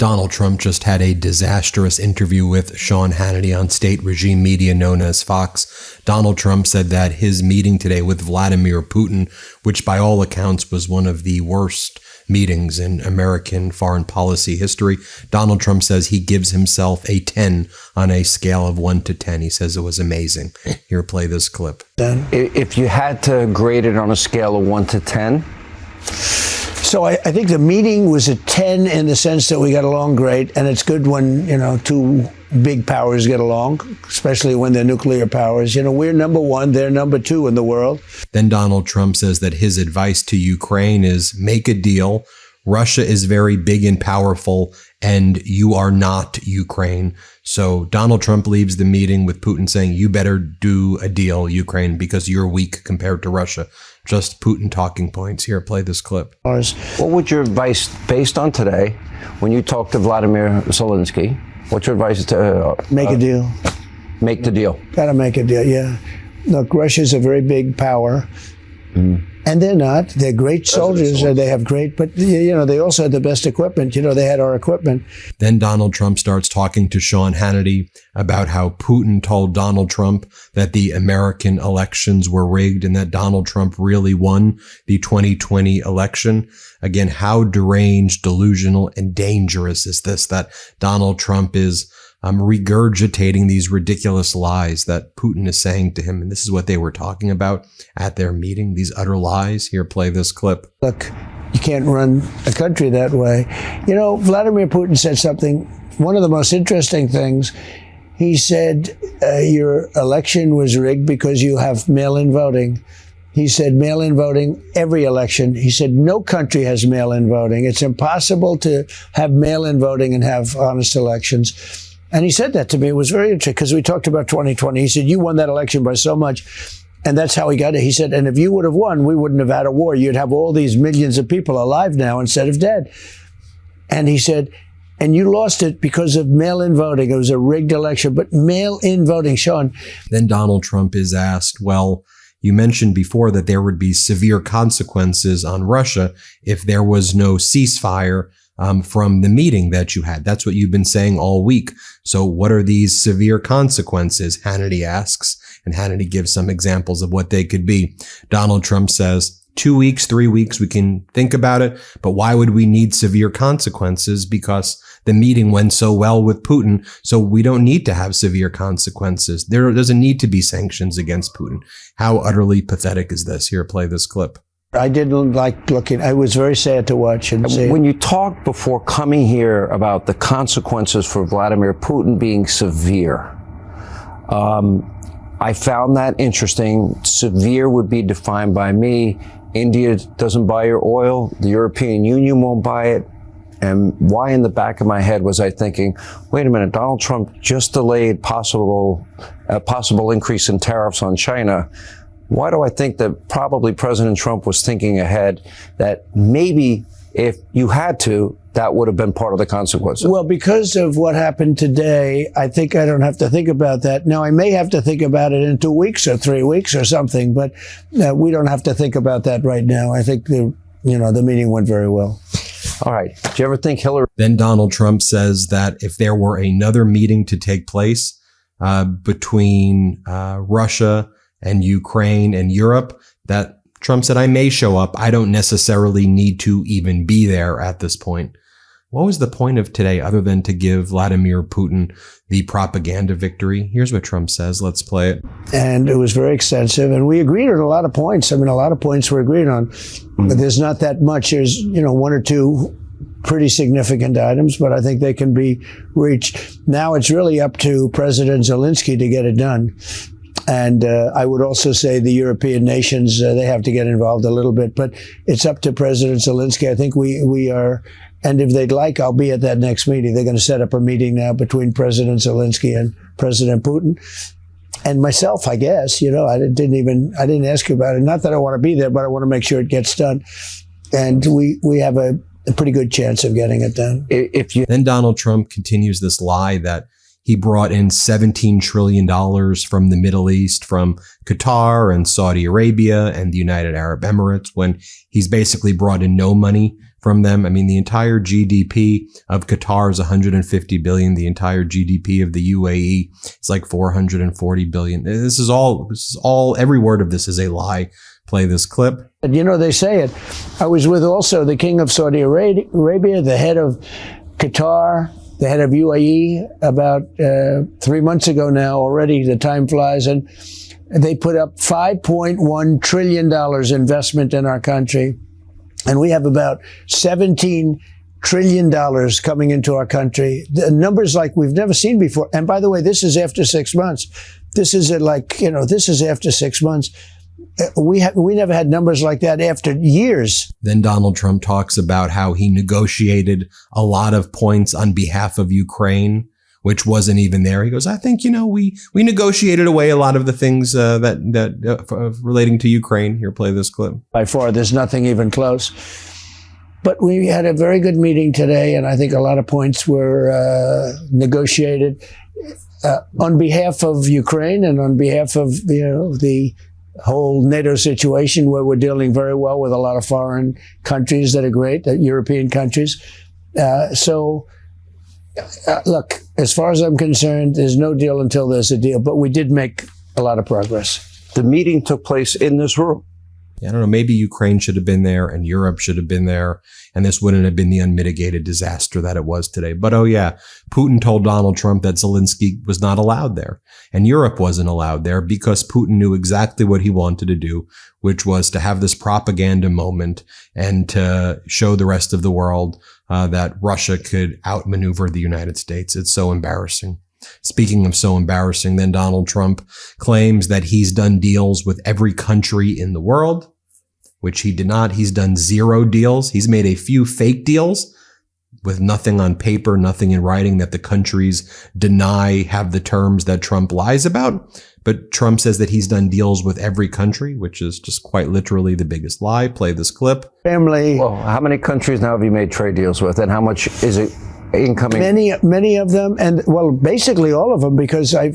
Donald Trump just had a disastrous interview with Sean Hannity on state regime media known as Fox. Donald Trump said that his meeting today with Vladimir Putin, which by all accounts was one of the worst meetings in American foreign policy history, Donald Trump says he gives himself a 10 on a scale of 1 to 10. He says it was amazing. Here, play this clip. If you had to grade it on a scale of 1 to 10? So I think the meeting was a 10 in the sense that we got along great, and it's good when, two big powers get along, especially when they're nuclear powers. We're number one, they're number two in the world. Then Donald Trump says that his advice to Ukraine is make a deal. Russia is very big and powerful, and you are not Ukraine. So Donald Trump leaves the meeting with Putin saying, you better do a deal, Ukraine, because you're weak compared to Russia. Just Putin talking points. Here, play this clip. What would your advice, based on today, when you talk to Vladimir Zelensky, what's your advice to... make a deal. Make the deal. Got to make a deal, yeah. Look, Russia's a very big power. And they're not. They're great soldiers, and they have great, but, they also had the best equipment. They had our equipment. Then Donald Trump starts talking to Sean Hannity about how Putin told Donald Trump that the American elections were rigged and that Donald Trump really won the 2020 election. Again, how deranged, delusional, and dangerous is this, that Donald Trump is regurgitating these ridiculous lies that Putin is saying to him. And this is what they were talking about at their meeting, these utter lies. Here, play this clip. Look, you can't run a country that way. Vladimir Putin said something, one of the most interesting things. He said, your election was rigged because you have mail-in voting. He said mail-in voting, every election. He said no country has mail-in voting. It's impossible to have mail-in voting and have honest elections. And he said that to me. It was very interesting because we talked about 2020. He said, you won that election by so much. And that's how he got it. He said, and if you would have won, we wouldn't have had a war. You'd have all these millions of people alive now instead of dead. And he said, and you lost it because of mail-in voting. It was a rigged election, but mail-in voting, Sean. Then Donald Trump is asked, well, you mentioned before that there would be severe consequences on Russia if there was no ceasefire from the meeting that you had. That's what you've been saying all week. So what are these severe consequences? Hannity asks, and Hannity gives some examples of what they could be. Donald Trump says, 2 weeks, 3 weeks, we can think about it. But why would we need severe consequences? Because the meeting went so well with Putin. So we don't need to have severe consequences. There doesn't need to be sanctions against Putin. How utterly pathetic is this? Here, play this clip. I didn't like looking. I was very sad to watch and see. When you talked before coming here about the consequences for Vladimir Putin being severe, I found that interesting. Severe would be defined by me. India doesn't buy your oil. The European Union won't buy it. And why in the back of my head was I thinking, wait a minute, Donald Trump just delayed a possible increase in tariffs on China. Why do I think that probably President Trump was thinking ahead that maybe if you had to, that would have been part of the consequences? Well, because of what happened today, I think I don't have to think about that. Now, I may have to think about it in 2 weeks or 3 weeks or something, but we don't have to think about that right now. I think the meeting went very well. All right. Do you ever think Hillary? Then Donald Trump says that if there were another meeting to take place between Russia and Ukraine and Europe, that Trump said, I may show up. I don't necessarily need to even be there at this point. What was the point of today other than to give Vladimir Putin the propaganda victory? Here's what Trump says. Let's play it. And it was very extensive. And we agreed on a lot of points. I mean, a lot of points were agreed on. But there's not that much. There's, one or two pretty significant items, but I think they can be reached. Now it's really up to President Zelensky to get it done. And I would also say the European nations, they have to get involved a little bit. But it's up to President Zelensky. I think we are, and if they'd like, I'll be at that next meeting. They're going to set up a meeting now between President Zelensky and President Putin. And myself, I guess, I didn't ask you about it. Not that I want to be there, but I want to make sure it gets done. And we have a pretty good chance of getting it done. Then Donald Trump continues this lie that he brought in $17 trillion from the Middle East, from Qatar and Saudi Arabia and the United Arab Emirates, when he's basically brought in no money from them. I mean, the entire GDP of Qatar is 150 billion. The entire GDP of the UAE is like 440 billion. This is all, every word of this is a lie. Play this clip. And you know, they say it. I was with also the King of Saudi Arabia, the head of Qatar, the head of UAE about 3 months ago now already. The time flies. And they put up $5.1 trillion investment in our country. And we have about $17 trillion coming into our country. The numbers like we've never seen before. And by the way, this is after 6 months. This is this is after 6 months. We never had numbers like that after years. Then Donald Trump talks about how he negotiated a lot of points on behalf of Ukraine, which wasn't even there. He goes, I think, we negotiated away a lot of the things that relating to Ukraine. Here, play this clip. By far, there's nothing even close. But we had a very good meeting today, and I think a lot of points were negotiated on behalf of Ukraine and on behalf of the whole NATO situation, where we're dealing very well with a lot of foreign countries that are great, European countries. Look, as far as I'm concerned, there's no deal until there's a deal, but we did make a lot of progress. The meeting took place in this room. I don't know, maybe Ukraine should have been there and Europe should have been there, and this wouldn't have been the unmitigated disaster that it was today. But oh yeah, Putin told Donald Trump that Zelensky was not allowed there, and Europe wasn't allowed there because Putin knew exactly what he wanted to do, which was to have this propaganda moment and to show the rest of the world that Russia could outmaneuver the United States. It's so embarrassing. Speaking of so embarrassing, then Donald Trump claims that he's done deals with every country in the world, which he did not. He's done 0 deals. He's made a few fake deals with nothing on paper, nothing in writing that the countries deny have the terms that Trump lies about. But Trump says that he's done deals with every country, which is just quite literally the biggest lie. Play this clip. Family. Well, how many countries now have you made trade deals with, and how much is it incoming? Many of them, and well, basically all of them, because I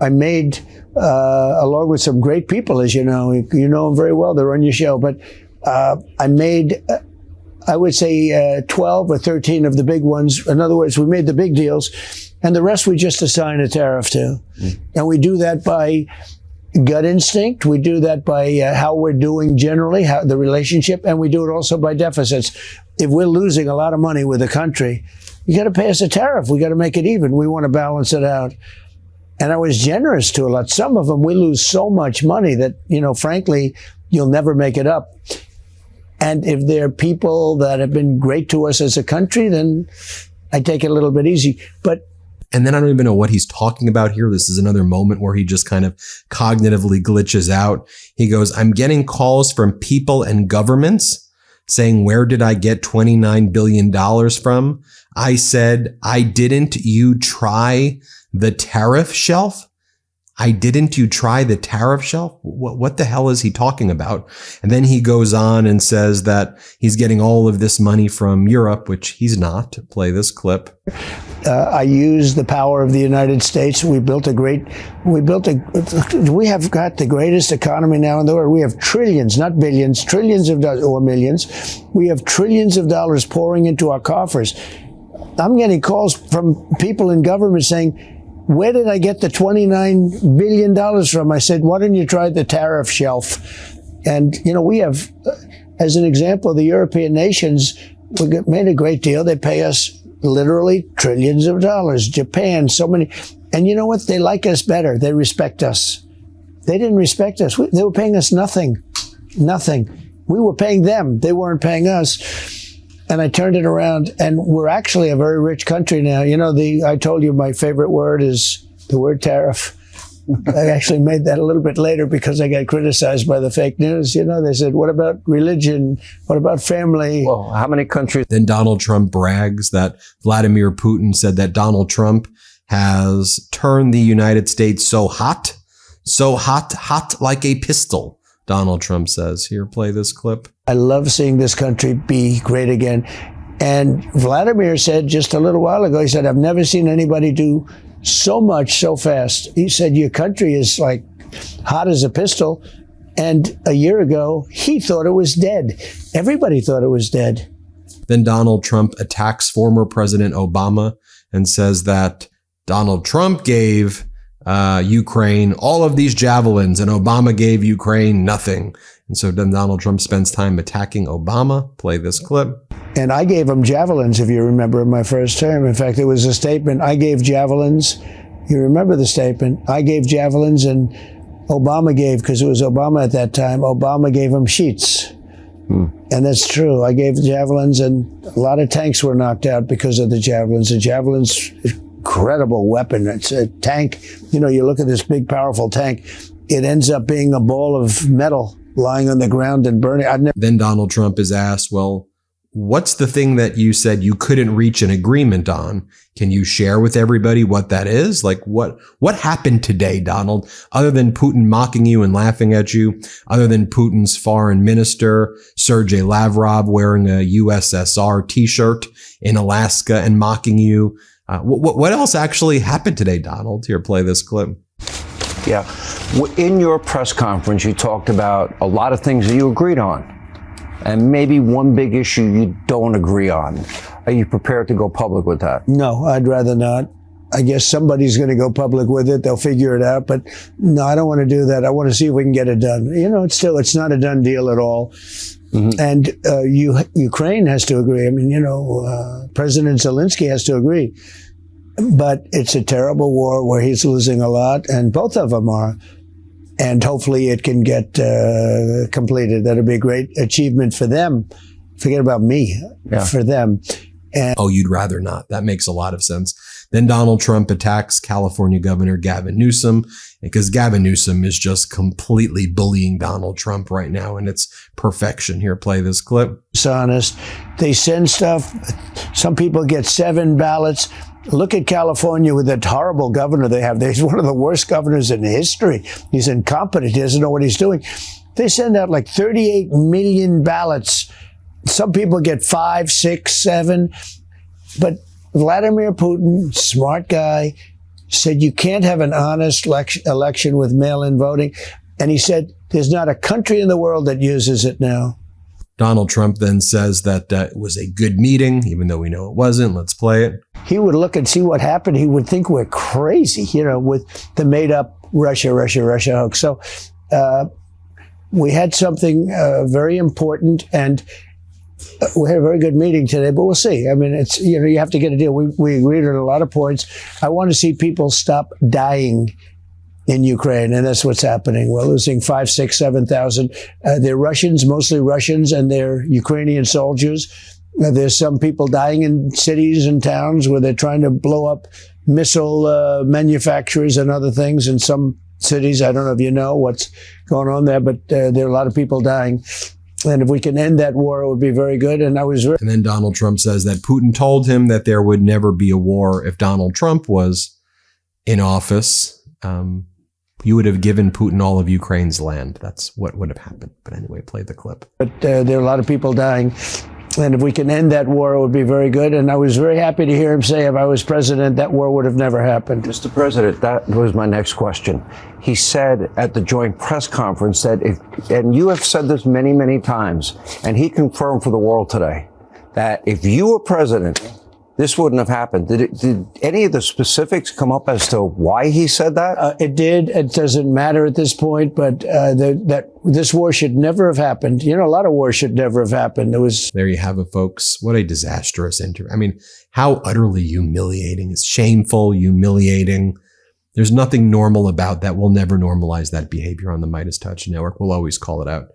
made along with some great people, as you know them very well. They're on your show, but I made, I would say 12 or 13 of the big ones. In other words, we made the big deals, and the rest we just assign a tariff to, and we do that by gut instinct. We do that by how we're doing generally, how the relationship, and we do it also by deficits. If we're losing a lot of money with a country, you got to pay us a tariff. We got to make it even. We want to balance it out. And I was generous to a lot. Some of them, we lose so much money that, frankly, you'll never make it up. And if there are people that have been great to us as a country, then I take it a little bit easy. And then I don't even know what he's talking about here. This is another moment where he just kind of cognitively glitches out. He goes, I'm getting calls from people and governments saying, where did I get $29 billion from? I said, didn't you try the tariff shelf? Didn't you try the tariff shelf? What the hell is he talking about? And then he goes on and says that he's getting all of this money from Europe, which he's not. Play this clip. I use the power of the United States. We have got the greatest economy now in the world. We have trillions, not billions, trillions of dollars or millions. We have trillions of dollars pouring into our coffers. I'm getting calls from people in government saying, where did I get the $29 billion from? I said, why don't you try the tariff shelf? And, we have, as an example, the European nations, we made a great deal. They pay us literally trillions of dollars. Japan, so many. And you know what? They like us better. They respect us. They didn't respect us. They were paying us nothing. Nothing. We were paying them. They weren't paying us. And I turned it around, and we're actually a very rich country now. I told you my favorite word is the word tariff. I actually made that a little bit later because I got criticized by the fake news. They said, what about religion? What about family? Well, how many countries? Then Donald Trump brags that Vladimir Putin said that Donald Trump has turned the United States so hot like a pistol. Donald Trump says. Here, play this clip. I love seeing this country be great again. And Vladimir said just a little while ago, he said, I've never seen anybody do so much so fast. He said, your country is like hot as a pistol. And a year ago, he thought it was dead. Everybody thought it was dead. Then Donald Trump attacks former President Obama and says that Donald Trump gave Ukraine all of these javelins and Obama gave Ukraine nothing. And so then Donald Trump spends time attacking Obama. Play this clip. And I gave him javelins, if you remember, in my first term. In fact, there was a statement, I gave javelins. You remember the statement? I gave javelins and Obama gave, because it was Obama at that time, Obama gave him sheets. And that's true. I gave the javelins, and a lot of tanks were knocked out because of the javelins. The javelins, incredible weapon. It's a tank. You know, you look at this big, powerful tank, it ends up being a ball of metal lying on the ground and burning. Then Donald Trump is asked, well, what's the thing that you said you couldn't reach an agreement on? Can you share with everybody what that is? Like what happened today, Donald, other than Putin mocking you and laughing at you, other than Putin's foreign minister, Sergei Lavrov, wearing a USSR t-shirt in Alaska and mocking you? What else actually happened today, Donald? Here, play this clip. Yeah. In your press conference, you talked about a lot of things that you agreed on, and maybe one big issue you don't agree on. Are you prepared to go public with that? No, I'd rather not. I guess somebody's going to go public with it. They'll figure it out. But no, I don't want to do that. I want to see if we can get it done. You know, it's not a done deal at all. Mm-hmm. And Ukraine has to agree. I mean, you know, President Zelensky has to agree. But it's a terrible war where he's losing a lot, and both of them are. And hopefully it can get completed. That'll be a great achievement for them. Forget about me, for them. And you'd rather not. That makes a lot of sense. Then Donald Trump attacks California Governor Gavin Newsom, because Gavin Newsom is just completely bullying Donald Trump right now, and it's perfection. Here, play this clip. It's honest. They send stuff. Some people get 7 ballots. Look at California with that horrible governor they have. He's one of the worst governors in history. He's incompetent. He doesn't know what he's doing. They send out like 38 million ballots. Some people get 5, 6, 7. But Vladimir Putin, smart guy, said you can't have an honest election with mail-in voting. And he said there's not a country in the world that uses it now. Donald Trump then says that it was a good meeting, even though we know it wasn't. Let's play it. He would look and see what happened. He would think we're crazy, you know, with the made-up Russia hoax. So we had something very important, and we had a very good meeting today, but we'll see. I mean, it's, you know, you have to get a deal. We agreed on a lot of points. I want to see people stop dying in Ukraine, and that's what's happening. We're losing 5, 6, 7,000. They're Russians, mostly Russians, and they're Ukrainian soldiers. There's some people dying in cities and towns where they're trying to blow up missile manufacturers and other things in some cities. I don't know if you know what's going on there, but there are a lot of people dying. And if we can end that war, it would be very good. And then Donald Trump says that Putin told him that there would never be a war if Donald Trump was in office. You would have given Putin all of Ukraine's land. That's what would have happened. But anyway, play the clip. But there are a lot of people dying. And if we can end that war, it would be very good. And I was very happy to hear him say, if I was president, that war would have never happened. Mr. President, that was my next question. He said at the joint press conference that and you have said this many, many times, and he confirmed for the world today, that if you were president, this wouldn't have happened. Did any of the specifics come up as to why he said that? It did. It doesn't matter at this point, but that this war should never have happened. You know, a lot of wars should never have happened. There you have it, folks. What a disastrous interview. I mean, how utterly humiliating. It's shameful, humiliating. There's nothing normal about that. We'll never normalize that behavior on the MeidasTouch Network. We'll always call it out.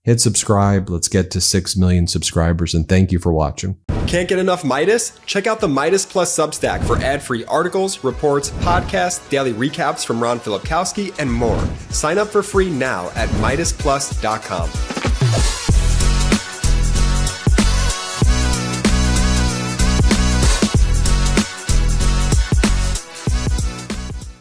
Hit subscribe. Let's get to 6 million subscribers, and thank you for watching. Can't get enough Meidas? Check out the Meidas Plus Substack for ad-free articles, reports, podcasts, daily recaps from Ron Filipkowski, and more. Sign up for free now at MeidasPlus.com.